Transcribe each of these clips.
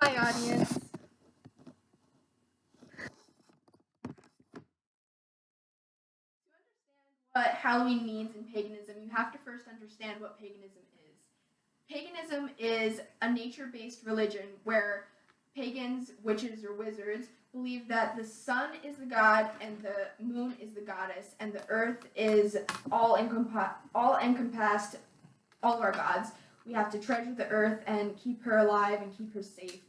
Hi, audience. What Halloween means in paganism, you have to first understand what paganism is. Paganism is a nature based religion where pagans, witches, or wizards believe that the sun is the god and the moon is the goddess, and the earth is all encompassed, all of our gods. We have to treasure the earth and keep her alive and keep her safe.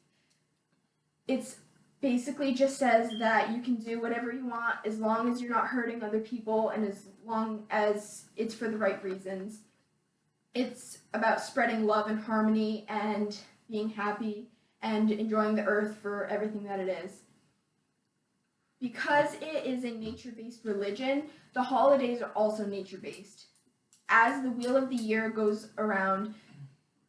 It's basically just says that you can do whatever you want as long as you're not hurting other people and as long as it's for the right reasons. It's about spreading love and harmony and being happy and enjoying the earth for everything that it is. Because it is a nature based religion, the holidays are also nature based. As the wheel of the year goes around,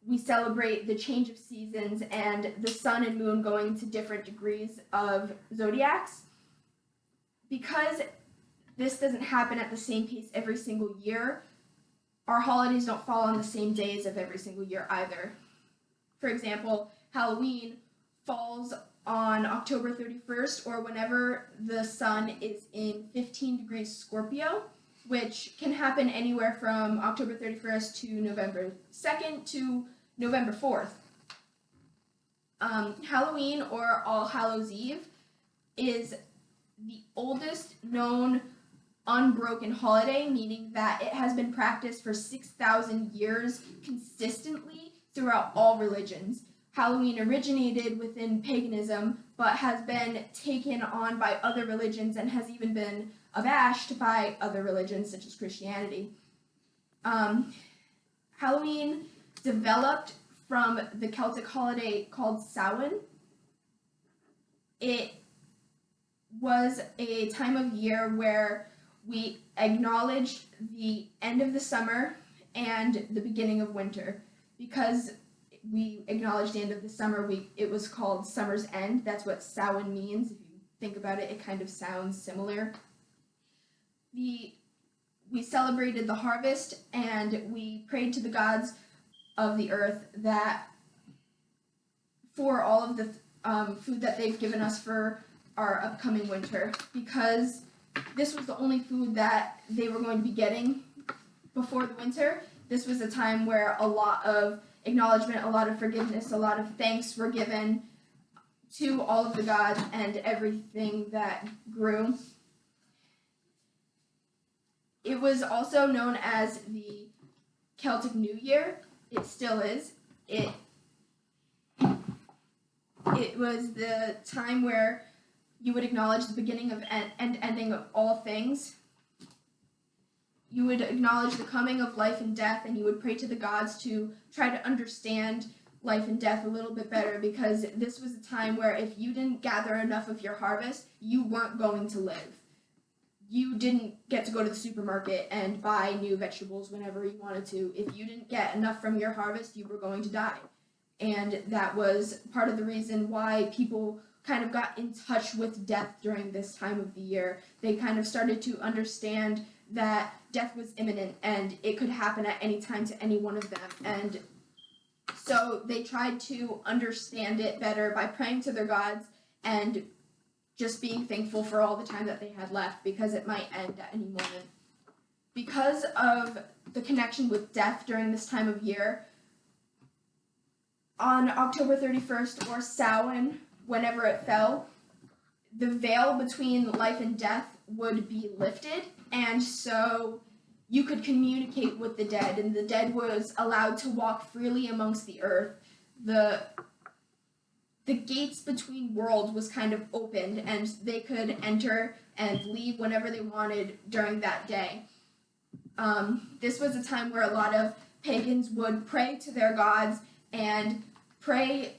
we celebrate the change of seasons and the sun and moon going to different degrees of zodiacs. Because this doesn't happen at the same pace every single year, our holidays don't fall on the same days of every single year either. For example, Halloween falls on October 31st or whenever the sun is in 15 degrees Scorpio, which can happen anywhere from October 31st to November 2nd to November 4th. Halloween, or All Hallows Eve, is the oldest known unbroken holiday, meaning that it has been practiced for 6,000 years consistently throughout all religions. Halloween originated within paganism, but has been taken on by other religions and has even been abashed by other religions, such as Christianity. Halloween developed from the Celtic holiday called Samhain. It was a time of year where we acknowledged the end of the summer and the beginning of winter. Because we acknowledged the end of the summer, it was called Summer's End. That's what Samhain means. If you think about it, it kind of sounds similar. We celebrated the harvest and we prayed to the gods of the earth that for all of the food that they've given us for our upcoming winter, because this was the only food that they were going to be getting before the winter. This was a time where a lot of acknowledgement, a lot of forgiveness, a lot of thanks were given to all of the gods and everything that grew. It was also known as the Celtic New Year. It still is. It was the time where you would acknowledge the beginning of and ending of all things. You would acknowledge the coming of life and death, and you would pray to the gods to try to understand life and death a little bit better, because this was a time where if you didn't gather enough of your harvest, you weren't going to live. You didn't get to go to the supermarket and buy new vegetables whenever you wanted to. If you didn't get enough from your harvest, you were going to die. And that was part of the reason why people kind of got in touch with death during this time of the year. They kind of started to understand that death was imminent and it could happen at any time to any one of them. And so they tried to understand it better by praying to their gods and just being thankful for all the time that they had left, because it might end at any moment. Because of the connection with death during this time of year, on October 31st, or Samhain, whenever it fell, the veil between life and death would be lifted, and so you could communicate with the dead, and the dead was allowed to walk freely amongst the earth. The gates between worlds was kind of opened, and they could enter and leave whenever they wanted during that day. This was a time where a lot of pagans would pray to their gods and pray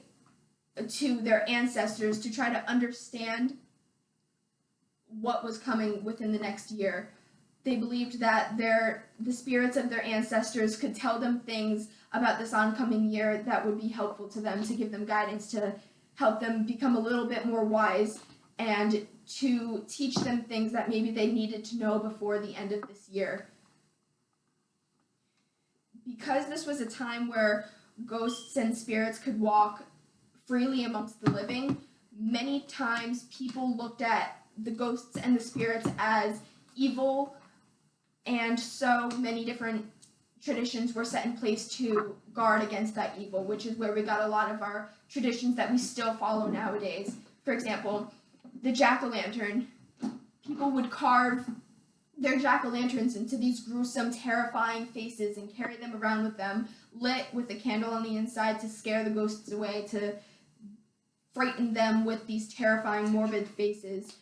to their ancestors to try to understand what was coming within the next year. They believed that the spirits of their ancestors could tell them things about this oncoming year that would be helpful to them, to give them guidance, to help them become a little bit more wise, and to teach them things that maybe they needed to know before the end of this year. Because this was a time where ghosts and spirits could walk freely amongst the living, many times people looked at the ghosts and the spirits as evil, and so many different traditions were set in place to guard against that evil, which is where we got a lot of our traditions that we still follow nowadays. For example, the jack-o'-lantern. People would carve their jack-o'-lanterns into these gruesome, terrifying faces and carry them around with them, lit with a candle on the inside to scare the ghosts away, to frighten them with these terrifying, morbid faces.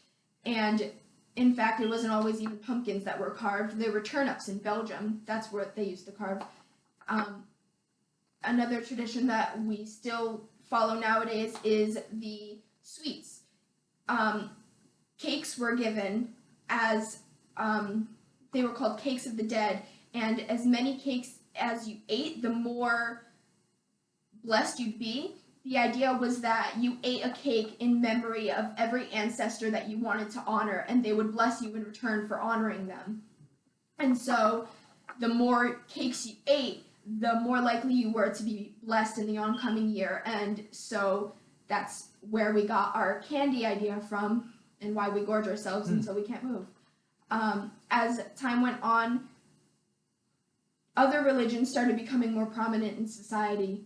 And in fact, it wasn't always even pumpkins that were carved. There were turnips in Belgium. That's what they used to carve. Another tradition that we still follow nowadays is the sweets. Cakes were given as, they were called cakes of the dead, and as many cakes as you ate, the more blessed you'd be. The idea was that you ate a cake in memory of every ancestor that you wanted to honor, and they would bless you in return for honoring them. And so the more cakes you ate, the more likely you were to be blessed in the oncoming year. And so that's where we got our candy idea from, and why we gorge ourselves until we can't move. As time went on, other religions started becoming more prominent in society.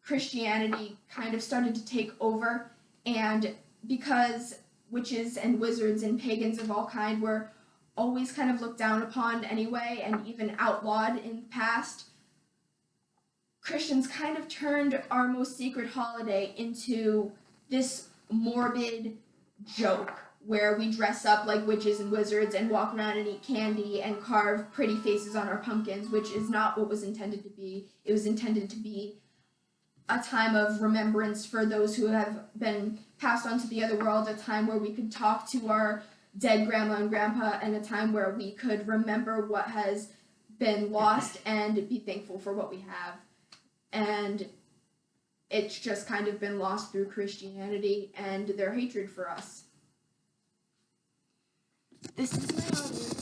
Christianity kind of started to take over, and because witches and wizards and pagans of all kind were always kind of looked down upon anyway, and even outlawed in the past, Christians kind of turned our most sacred holiday into this morbid joke where we dress up like witches and wizards and walk around and eat candy and carve pretty faces on our pumpkins, which is not what was intended to be. It was intended to be a time of remembrance for those who have been passed on to the other world, a time where we could talk to our dead grandma and grandpa, and a time where we could remember what has been lost and be thankful for what we have. And it's just kind of been lost through Christianity and their hatred for us. This is my audio.